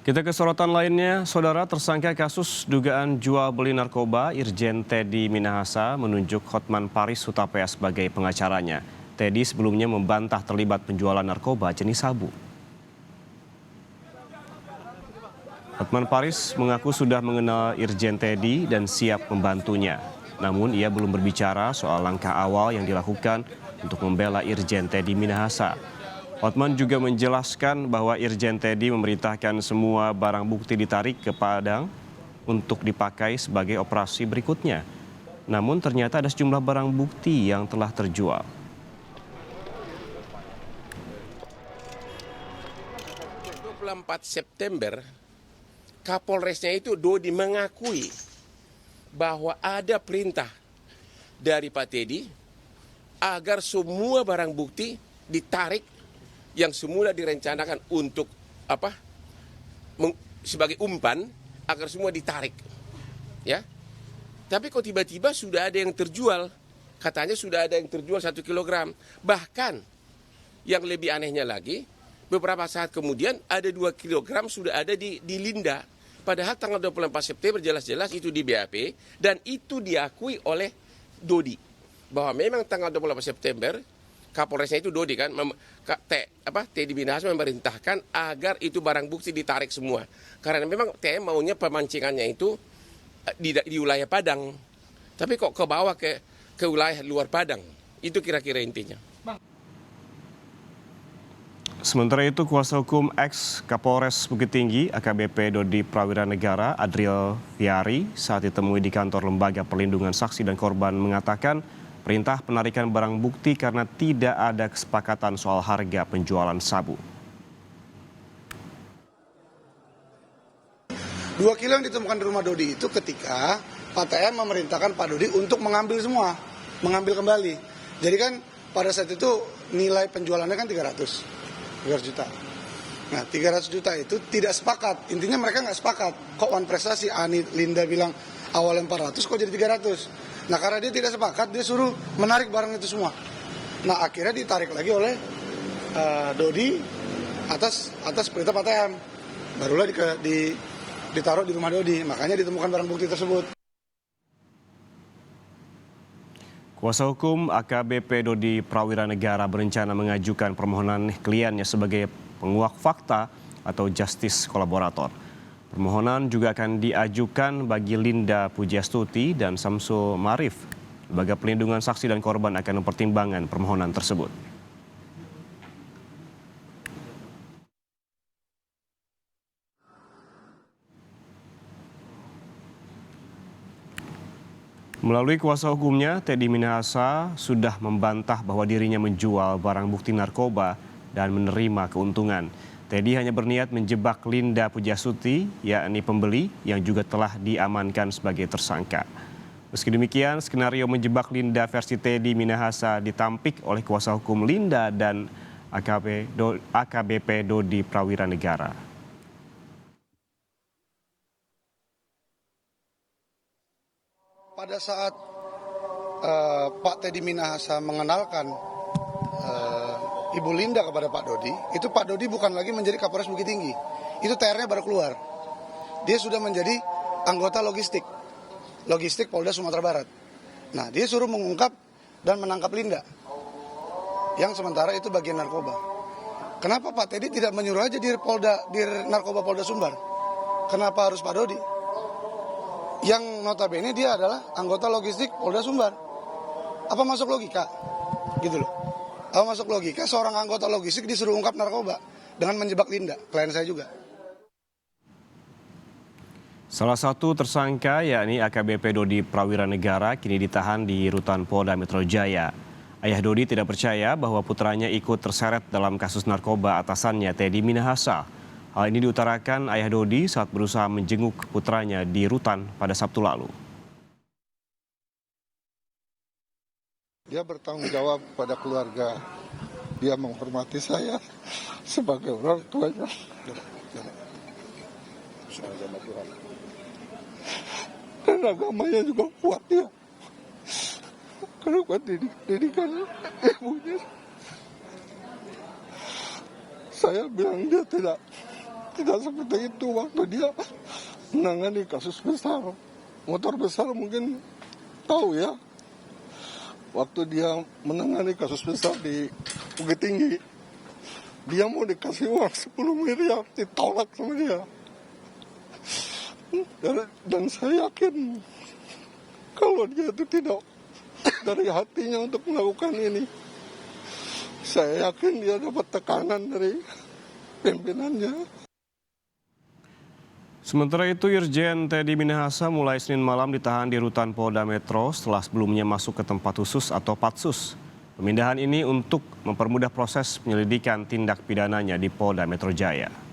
Kita ke sorotan lainnya, saudara tersangka kasus dugaan jual beli narkoba Irjen Teddy Minahasa menunjuk Hotman Paris Hutapea sebagai pengacaranya. Teddy sebelumnya membantah terlibat penjualan narkoba jenis sabu. Hotman Paris mengaku sudah mengenal Irjen Teddy dan siap membantunya. Namun ia belum berbicara soal langkah awal yang dilakukan untuk membela Irjen Teddy Minahasa. Hotman juga menjelaskan bahwa Irjen Teddy memerintahkan semua barang bukti ditarik ke Padang untuk dipakai sebagai operasi berikutnya. Namun ternyata ada sejumlah barang bukti yang telah terjual. September, Kapolresnya itu Dodi mengakui bahwa ada perintah dari Pak Teddy agar semua barang bukti ditarik yang semula direncanakan untuk sebagai umpan agar semua ditarik, ya. Tapi kok tiba-tiba sudah ada yang terjual, katanya sudah ada yang terjual 1 kilogram. Bahkan yang lebih anehnya lagi, beberapa saat kemudian ada 2 kilogram sudah ada di Linda. Padahal tanggal 24 September jelas-jelas itu di BAP dan itu diakui oleh Dodi bahwa memang tanggal 28 September Kapolresnya itu Dodi kan, Teddy Minahasa memerintahkan agar itu barang bukti ditarik semua. Karena memang TM maunya pemancingannya itu di wilayah Padang. Tapi kok ke bawah ke wilayah luar Padang. Itu kira-kira intinya. Sementara itu, kuasa hukum ex Kapolres Bukit Tinggi AKBP Dodi Prawira Negara Adriel Fiari saat ditemui di kantor Lembaga Perlindungan Saksi dan Korban mengatakan perintah penarikan barang bukti karena tidak ada kesepakatan soal harga penjualan sabu. 2 kilo yang ditemukan di rumah Dodi itu ketika Pak TM memerintahkan Pak Dodi untuk mengambil semua, mengambil kembali. Jadi kan pada saat itu nilai penjualannya kan 300 juta. Nah 300 juta itu tidak sepakat, intinya mereka nggak sepakat. Kok Wan Prestasi, Ani Linda bilang awalnya 400 kok jadi 300. Nah karena dia tidak sepakat, dia suruh menarik barang itu semua. Nah akhirnya ditarik lagi oleh Dodi atas perintah Pak TM. Barulah ditaruh di rumah Dodi, makanya ditemukan barang bukti tersebut. Kuasa hukum AKBP Dodi Prawira Negara berencana mengajukan permohonan kliennya sebagai penguak fakta atau justice kolaborator. Permohonan juga akan diajukan bagi Linda Pujastuti dan Samsul Marif. Lembaga Pelindungan Saksi dan Korban akan mempertimbangkan permohonan tersebut. Melalui kuasa hukumnya, Teddy Minahasa sudah membantah bahwa dirinya menjual barang bukti narkoba dan menerima keuntungan. Teddy hanya berniat menjebak Linda Pujastuti, yakni pembeli yang juga telah diamankan sebagai tersangka. Meski demikian, skenario menjebak Linda versi Teddy Minahasa ditampik oleh kuasa hukum Linda dan AKBP Dodi Prawira Negara. Pada saat Pak Teddy Minahasa mengenalkan Ibu Linda kepada Pak Dodi, itu Pak Dodi bukan lagi menjadi Kapolres Bukit Tinggi. Itu TR-nya baru keluar. Dia sudah menjadi anggota logistik Polda Sumatera Barat. Nah, dia suruh mengungkap dan menangkap Linda, yang sementara itu bagian narkoba. Kenapa Pak Teddy tidak menyuruh aja di narkoba Polda Sumbar? Kenapa harus Pak Dodi? Yang notabene dia adalah anggota logistik Polda Sumbar. Apa masuk logika? Gitu loh. Apa masuk logika seorang anggota logistik disuruh ungkap narkoba dengan menjebak Linda, klien saya juga. Salah satu tersangka yakni AKBP Dodi Prawira Negara kini ditahan di rutan Polda Metro Jaya. Ayah Dodi tidak percaya bahwa putranya ikut terseret dalam kasus narkoba atasannya Teddy Minahasa. Hal ini diutarakan ayah Dodi saat berusaha menjenguk putranya di rutan pada Sabtu lalu. Dia bertanggung jawab pada keluarga. Dia menghormati saya sebagai orang tuanya. Dan agamanya juga kuat dia. Karena kuat didikan ibunya. Saya bilang dia tidak tidak seperti itu waktu dia menangani kasus besar. Motor besar mungkin tahu ya. Waktu dia menangani kasus besar di Bukit Tinggi, dia mau dikasih uang 10 miliar, ditolak sama dia. Dan saya yakin kalau dia itu tidak dari hatinya untuk melakukan ini. Saya yakin dia dapat tekanan dari pimpinannya. Sementara itu, Irjen Teddy Minahasa mulai Senin malam ditahan di Rutan Polda Metro setelah sebelumnya masuk ke tempat khusus atau Patsus. Pemindahan ini untuk mempermudah proses penyelidikan tindak pidananya di Polda Metro Jaya.